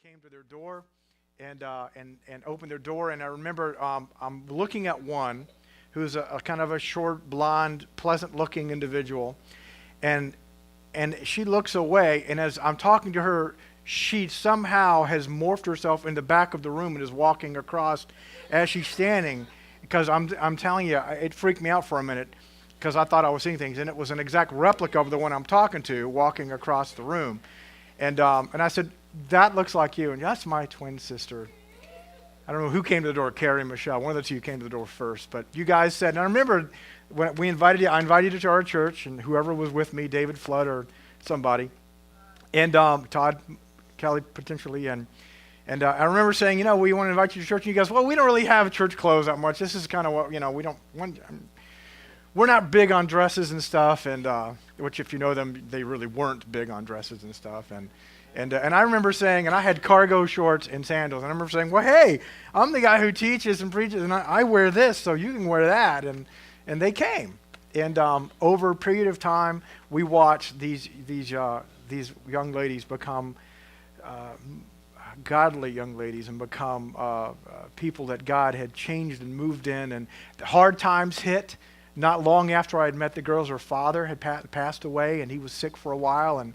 came to their door and opened their door. And I remember I'm looking at one who's a kind of a short, blonde, pleasant-looking individual, and she looks away. And as I'm talking to her, she somehow has morphed herself in the back of the room and is walking across as she's standing. Because I'm telling you, it freaked me out for a minute because I thought I was seeing things, and it was an exact replica of the one I'm talking to walking across the room. And I said, that looks like you, and that's my twin sister. I don't know who came to the door, Keri and Michele. One of the two came to the door first, but you guys said, and I remember when I invited you to our church, and whoever was with me, David Flood or somebody, and Todd Kelly potentially, and I remember saying, we want to invite you to church, and you guys, well, we don't really have church clothes that much. This is kind of what, we don't want. We're not big on dresses and stuff, and which if you know them, they really weren't big on dresses and stuff, and I remember saying, and I had cargo shorts and sandals, and I remember saying, well, hey, I'm the guy who teaches and preaches, and I wear this, so you can wear that, and they came, and over a period of time, we watched these young ladies become godly young ladies and become people that God had changed and moved in, and the hard times hit. Not long after I had met the girls, her father had passed away, and he was sick for a while, and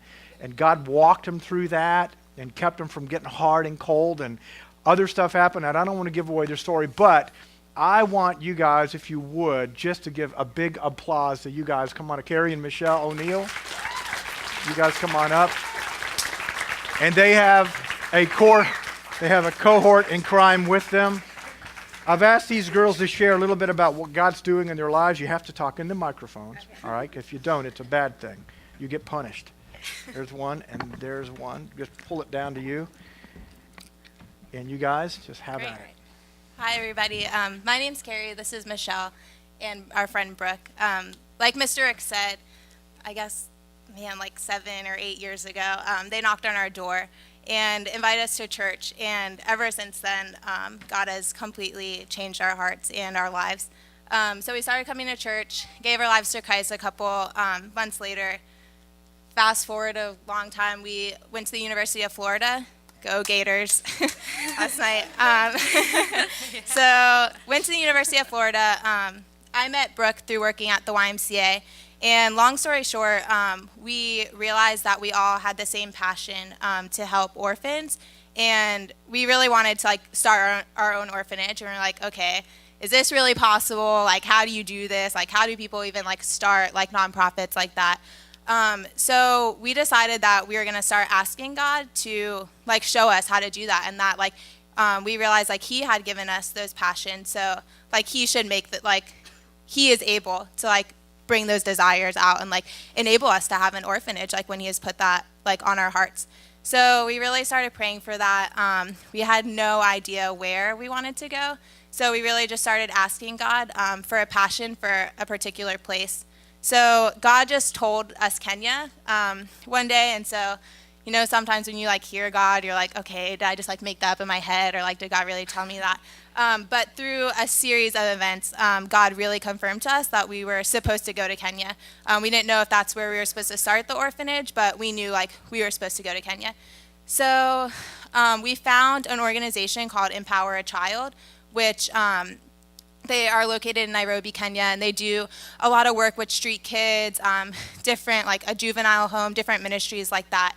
God walked him through that and kept him from getting hard and cold, and other stuff happened, and I don't want to give away their story, but I want you guys, if you would, just to give a big applause to you guys. Come on, Keri and Michele O'Neill. You guys come on up. And they have a cohort in crime with them. I've asked these girls to share a little bit about what God's doing in their lives. You have to talk in the microphones, all right? If you don't, it's a bad thing. You get punished. There's one, and there's one. Just pull it down to you. And you guys, just have at it. Hi, everybody. My name's Keri. This is Michele and our friend Brooke. Like Mr. Rick said, I guess, like 7 or 8 years ago, they knocked on our door and invited us to church. And ever since then, God has completely changed our hearts and our lives. So we started coming to church, gave our lives to Christ a couple months later. Fast forward a long time, we went to the University of Florida. Go Gators last night. So went to the University of Florida. I met Brooke through working at the YMCA. And long story short, we realized that we all had the same passion to help orphans. And we really wanted to start our own orphanage. And we're like, okay, is this really possible? How do you do this? How do people even start nonprofits like that? So we decided that we were going to start asking God to show us how to do that, and that we realized he had given us those passions, so he should make that he is able to bring those desires out and enable us to have an orphanage when he has put that on our hearts. So we really started praying for that. We had no idea where we wanted to go, so we really just started asking God for a passion for a particular place. So God just told us Kenya one day, and so, sometimes when you hear God, you're like, okay, did I just make that up in my head, or did God really tell me that? But through a series of events, God really confirmed to us that we were supposed to go to Kenya. We didn't know if that's where we were supposed to start the orphanage, but we knew we were supposed to go to Kenya. So we found an organization called Empower a Child, which they are located in Nairobi, Kenya, and they do a lot of work with street kids, different, a juvenile home, different ministries like that.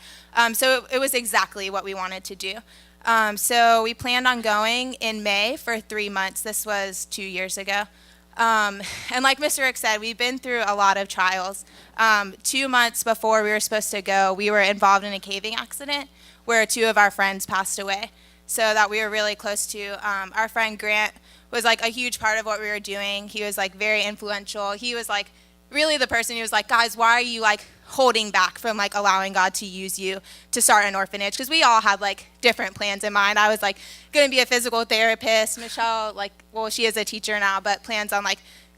So it was exactly what we wanted to do. So we planned on going in May for 3 months. This was 2 years ago. And like Mr. Rick said, we've been through a lot of trials. 2 months before we were supposed to go, we were involved in a caving accident where 2 of our friends passed away, so that we were really close to. Our friend Grant was a huge part of what we were doing. He was very influential. He was really the person who was guys, why are you holding back from allowing God to use you to start an orphanage? Because we all had different plans in mind. I was going to be a physical therapist. Michele, well, she is a teacher now, but plans on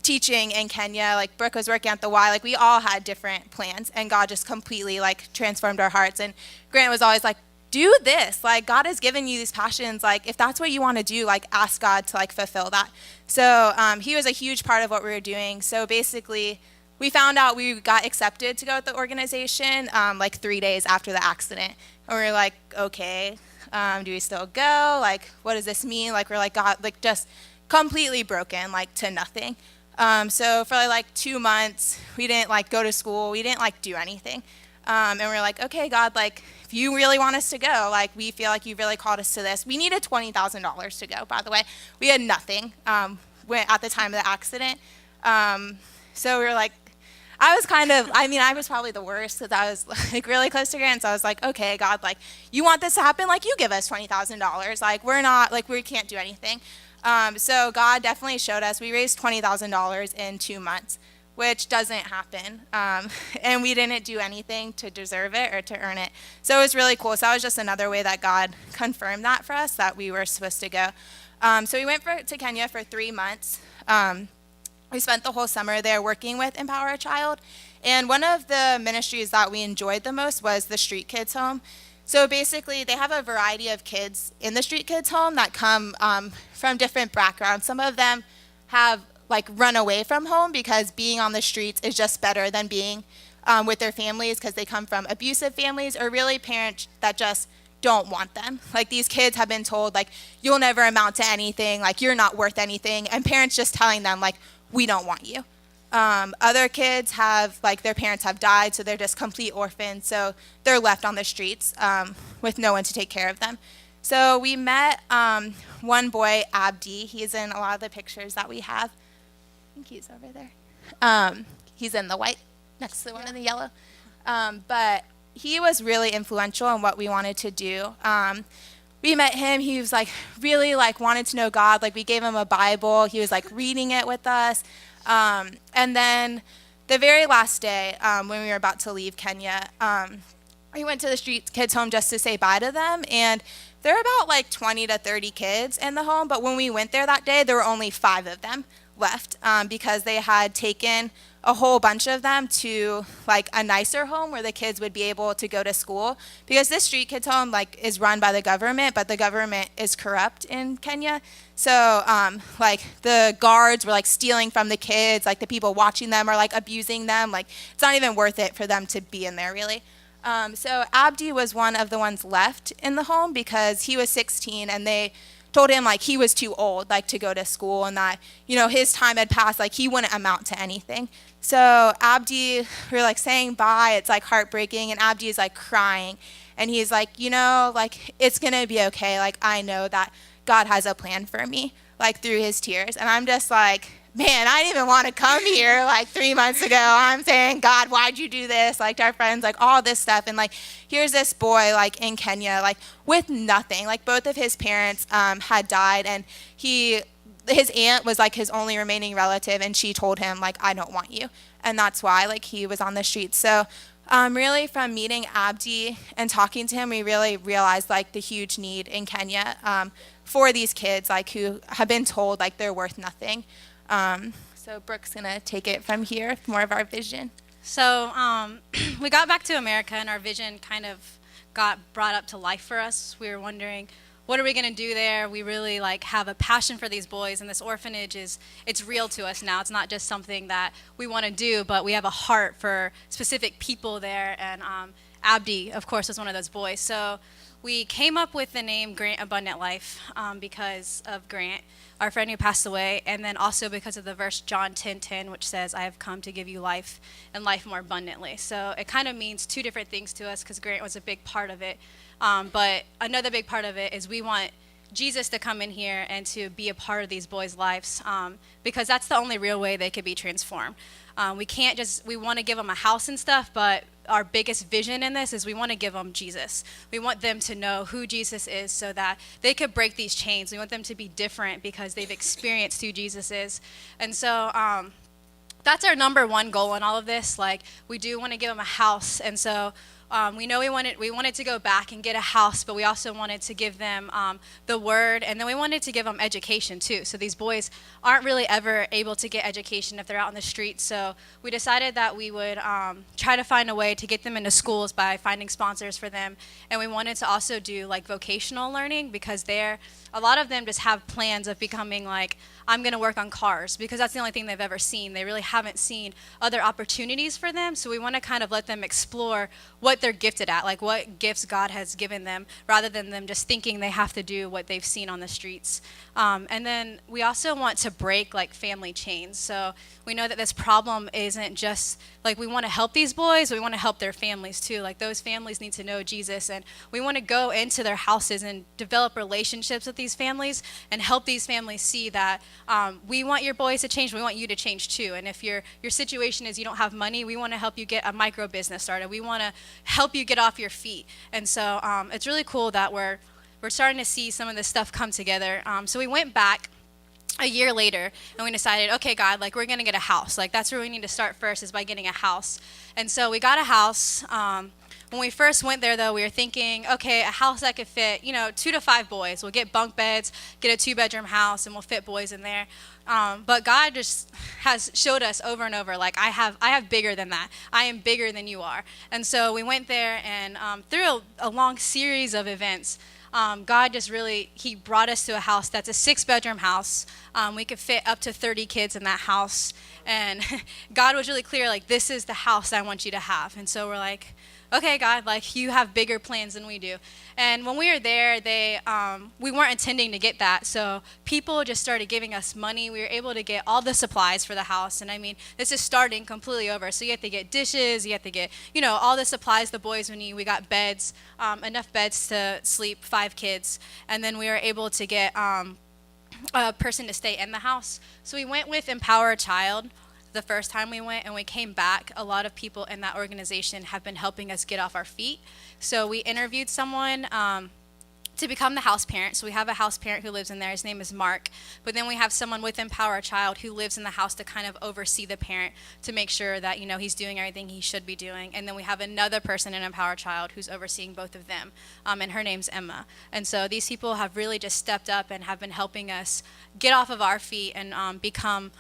teaching in Kenya. Brooke was working at the Y. We all had different plans, and God just completely transformed our hearts. And Grant was always do this. God has given you these passions. If that's what you want to do, ask God to fulfill that. So he was a huge part of what we were doing. So basically, we found out we got accepted to go with the organization 3 days after the accident. And we were like, okay, Do we still go? Like, what does this mean? Like, we're like, God, like, just completely broken, like, to nothing. So for like 2 months, we didn't like go to school. We didn't like do anything. And we're like, okay, God, like, if you really want us to go, like, we feel like you really called us to this. We needed $20,000 to go, by the way. We had nothing at the time of the accident. So we were like, I was probably the worst because I was like really close to Grant. So I was like, okay, God, like, you want this to happen? Like, you give us $20,000. Like, we're not, like, we can't do anything. So God definitely showed us. We raised $20,000 in 2 months, which doesn't happen. And we didn't do anything to deserve it or to earn it. So it was really cool. So that was just another way that God confirmed that for us, that we were supposed to go. So we went to Kenya for 3 months. We spent the whole summer there working with Empower a Child. And one of the ministries that we enjoyed the most was the Street Kids Home. So basically, they have a variety of kids in the Street Kids Home that come from different backgrounds. Some of them have like run away from home because being on the streets is just better than being with their families, because they come from abusive families or really parents that just don't want them. Like, these kids have been told, like, you'll never amount to anything, like, you're not worth anything, and parents just telling them, like, we don't want you. Other kids have, like, their parents have died, so they're just complete orphans, so they're left on the streets with no one to take care of them. So we met one boy, Abdi. He's in a lot of the pictures that we have. I think he's over there. He's in the white next to the one in the yellow. But he was really influential in what we wanted to do. We met him. He was like really like wanted to know God. Like, we gave him a Bible. He was like reading it with us. And then the very last day, when we were about to leave Kenya, we went to the Street Kids Home just to say bye to them. And there are about like 20 to 30 kids in the home. But when we went there that day, there were only 5 of them left because they had taken a whole bunch of them to like a nicer home where the kids would be able to go to school, because this Street Kids Home like is run by the government, but the government is corrupt in Kenya. So like the guards were like stealing from the kids, like the people watching them are like abusing them. Like, it's not even worth it for them to be in there, really. So Abdi was one of the ones left in the home because he was 16 and they told him like he was too old like to go to school, and that, you know, his time had passed, like he wouldn't amount to anything. So Abdi, we were like saying bye, it's like heartbreaking, and Abdi is like crying, and he's like, you know, like, it's gonna be okay, like, I know that God has a plan for me, like, through his tears. And I'm just like, man, I didn't even want to come here like 3 months ago. I'm saying, God, why'd you do this? Like, to our friends, like, all this stuff. And like, here's this boy like in Kenya, like with nothing. Like, both of his parents had died, and his aunt was like his only remaining relative, and she told him like, I don't want you. And that's why like he was on the streets. So really, from meeting Abdi and talking to him, we really realized like the huge need in Kenya for these kids like who have been told like they're worth nothing. So Brooke's gonna take it from here, more of our vision. So we got back to America, and our vision kind of got brought up to life for us. We were wondering, what are we gonna do there? We really like have a passion for these boys, and this orphanage it's real to us now. It's not just something that we want to do, but we have a heart for specific people there. And Abdi, of course, was one of those boys. So we came up with the name Grant Abundant Life because of Grant, our friend who passed away, and then also because of the verse John 10:10, which says, I have come to give you life and life more abundantly. So it kind of means 2 different things to us because Grant was a big part of it. But another big part of it is we want Jesus to come in here and to be a part of these boys' lives because that's the only real way they could be transformed. We want to give them a house and stuff, but our biggest vision in this is we want to give them Jesus. We want them to know who Jesus is so that they could break these chains. We want them to be different because they've experienced who Jesus is. And so that's our number 1 goal in all of this. Like, we do want to give them a house. And so we know we wanted to go back and get a house, but we also wanted to give them the word, and then we wanted to give them education too. So these boys aren't really ever able to get education if they're out on the streets. So we decided that we would try to find a way to get them into schools by finding sponsors for them, and we wanted to also do like vocational learning because a lot of them just have plans of becoming like, I'm going to work on cars because that's the only thing they've ever seen. They really haven't seen other opportunities for them. So we want to kind of let them explore what what they're gifted at, like what gifts God has given them, rather than them just thinking they have to do what they've seen on the streets. And then we also want to break like family chains. So we know that this problem isn't just like we want to help these boys, we want to help their families too. Like those families need to know Jesus, and we want to go into their houses and develop relationships with these families and help these families see that we want your boys to change, we want you to change too. And if your situation is you don't have money, we want to help you get a micro business started. We want to help you get off your feet. And so it's really cool that we're starting to see some of this stuff come together. So we went back a year later and we decided, okay, God, like we're going to get a house. Like that's where we need to start first, is by getting a house. And so we got a house. When we first went there, though, we were thinking, okay, a house that could fit, 2 to 5 boys. We'll get bunk beds, get a 2-bedroom house, and we'll fit boys in there. But God just has showed us over and over, like, I have bigger than that. I am bigger than you are. And so we went there, and through a long series of events, God just really, he brought us to a house that's a 6-bedroom house. We could fit up to 30 kids in that house. And God was really clear, like, this is the house I want you to have. And so we're like, okay, God, like you have bigger plans than we do. And when we were there, we weren't intending to get that. So people just started giving us money. We were able to get all the supplies for the house. And I mean, this is starting completely over. So you have to get dishes, you have to get, all the supplies the boys would need. We got beds, enough beds to sleep 5 kids. And then we were able to get a person to stay in the house. So we went with Empower a Child the first time we went, and we came back. A lot of people in that organization have been helping us get off our feet. So we interviewed someone to become the house parent. So we have a house parent who lives in there. His name is Mark. But then we have someone with Empower a Child who lives in the house to kind of oversee the parent, to make sure that, he's doing everything he should be doing. And then we have another person in Empower a Child who's overseeing both of them, and her name's Emma. And so these people have really just stepped up and have been helping us get off of our feet and become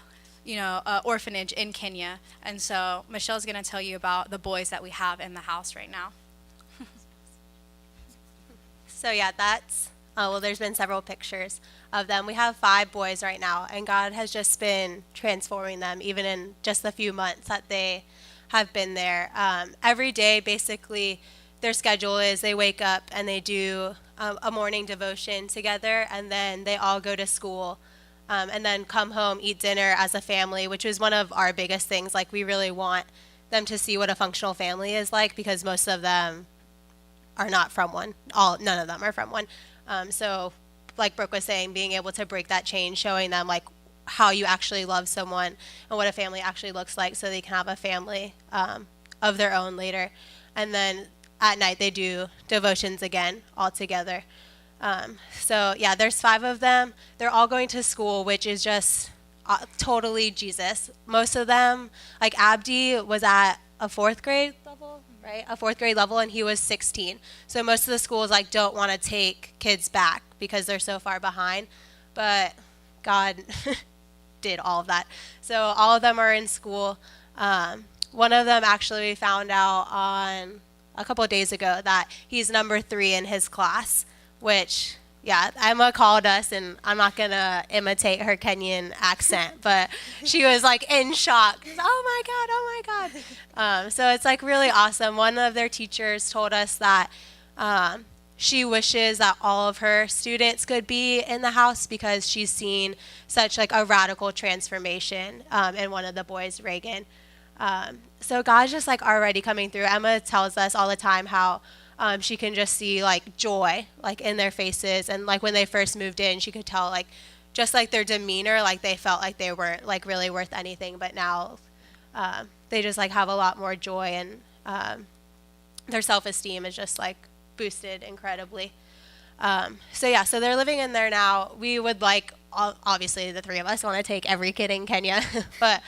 orphanage in Kenya. And so Michelle's going to tell you about the boys that we have in the house right now. So yeah, there's been several pictures of them. We have 5 boys right now, and God has just been transforming them, even in just the few months that they have been there. Every day, basically, their schedule is they wake up and they do a morning devotion together, and then they all go to school. And then come home, eat dinner as a family, which is one of our biggest things. Like, we really want them to see what a functional family is like, because most of them are not from one. None of them are from one. So like Brooke was saying, being able to break that chain, showing them like how you actually love someone and what a family actually looks like, so they can have a family of their own later. And then at night they do devotions again all together. So yeah, there's 5 of them. They're all going to school, which is just totally Jesus. Most of them, like Abdi was at a 4th grade level, right? A 4th grade level, and he was 16. So most of the schools like don't want to take kids back because they're so far behind. But God did all of that. So all of them are in school. One of them actually found out on a couple of days ago that he's number 3 in his class. Which, yeah, Emma called us, and I'm not going to imitate her Kenyan accent, but she was, like, in shock. Oh, my God. So it's, like, really awesome. One of their teachers told us that she wishes that all of her students could be in the house, because she's seen such, like, a radical transformation in one of the boys, Reagan. So God's just, like, already coming through. Emma tells us all the time how she can just see like joy like in their faces, and like when they first moved in, she could tell like just like their demeanor, like they felt like they weren't like really worth anything, but now they just like have a lot more joy, and their self-esteem is just like boosted incredibly. So they're living in there now. We would like, obviously the 3 of us want to take every kid in Kenya, but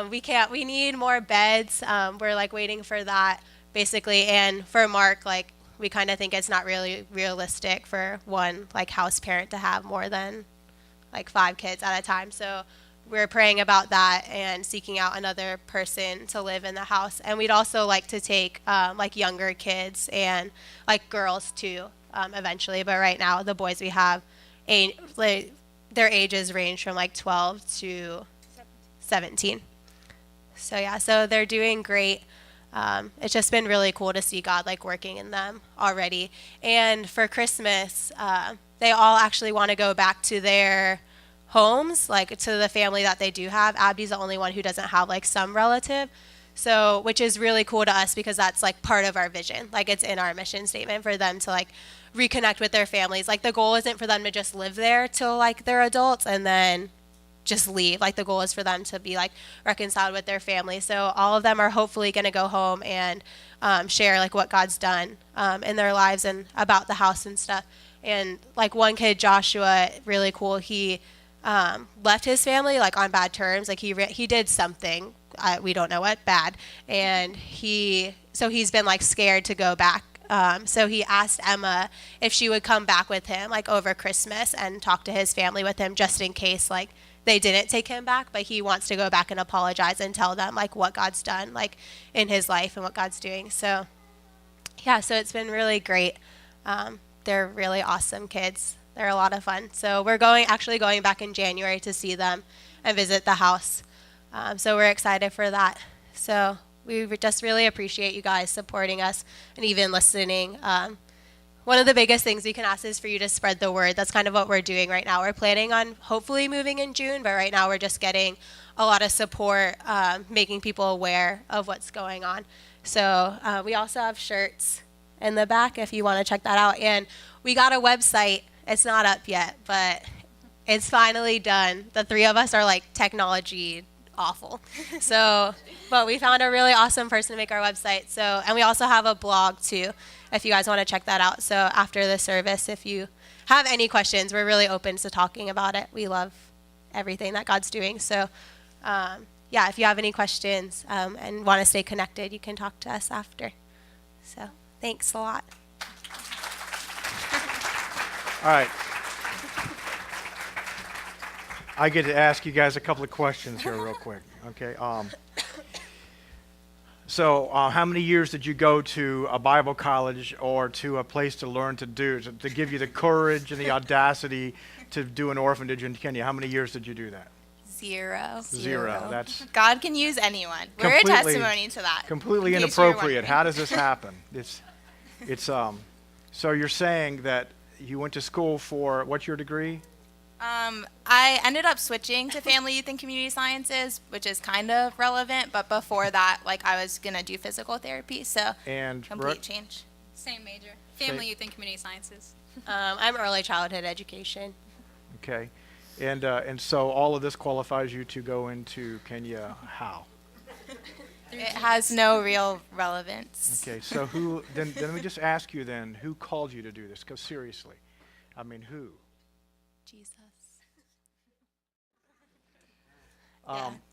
we can't. We need more beds. We're like waiting for that, basically. And for Mark, like, we kind of think it's not really realistic for one like house parent to have more than like 5 kids at a time. So we're praying about that and seeking out another person to live in the house. And we'd also like to take like younger kids and like girls too, eventually. But right now the boys we have, their ages range from like 12 to 17. So yeah, so they're doing great. it's just been really cool to see God like working in them already. And for Christmas, they all actually want to go back to their homes, like to the family that they do have. Abby's the only one who doesn't have like some relative. So, which is really cool to us because that's like part of our vision. Like it's in our mission statement for them to like reconnect with their families. Like the goal isn't for them to just live there till like they're adults and then just leave. Like the goal is for them to be like reconciled with their family. So all of them are hopefully going to go home and share like what God's done in their lives and about the house and stuff. And like one kid, Joshua, really cool. He left his family like on bad terms. Like he did something. We don't know what, bad. And he's been like scared to go back. So he asked Emma if she would come back with him like over Christmas and talk to his family with him just in case like they didn't take him back, but he wants to go back and apologize and tell them like what God's done like in his life and what God's doing. So yeah, so it's been really great. They're really awesome kids. They're a lot of fun. So we're actually going back in January to see them and visit the house. So we're excited for that. So we just really appreciate you guys supporting us and even listening. One of the biggest things we can ask is for you to spread the word. That's kind of what we're doing right now. We're planning on hopefully moving in June, but right now we're just getting a lot of support, making people aware of what's going on. So we also have shirts in the back if you want to check that out. And we got a website. It's not up yet, but it's finally done. The three of us are like technology awful. So, but we found a really awesome person to make our website. So, and we also have a blog too, if you guys want to check that out. So after the service, if you have any questions, we're really open to talking about it. We love everything that God's doing. So, yeah, if you have any questions and want to stay connected, you can talk to us after. So, thanks a lot. All right. I get to ask you guys a couple of questions here real quick, okay? So how many years did you go to a Bible college or to a place to learn to do, to give you the courage and the audacity to do an orphanage in Kenya? How many years did you do that? Zero. That's God can use anyone. We're a completely- testimony to that. completely in case you're inappropriate. wondering. How does this happen? So you're saying that you went to school for, what's your degree? I ended up switching to family, youth, and community sciences, which is kind of relevant. But before that, like I was gonna do physical therapy, so And complete Brooke? change. Same major. Family, youth, and community sciences. I'm early childhood education. Okay. And so all of this qualifies you to go into Kenya how? It has no real relevance. Okay, so who, then let me just ask you then, who called you to do this? Because seriously, I mean, who? Jesus.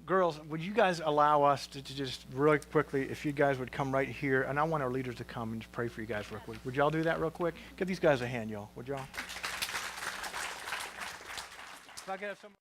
Girls, would you guys allow us to just really quickly, if you guys would come right here, and I want our leaders to come and just pray for you guys real quick. Would y'all do that real quick? Give these guys a hand, y'all. Would y'all? If I could have some.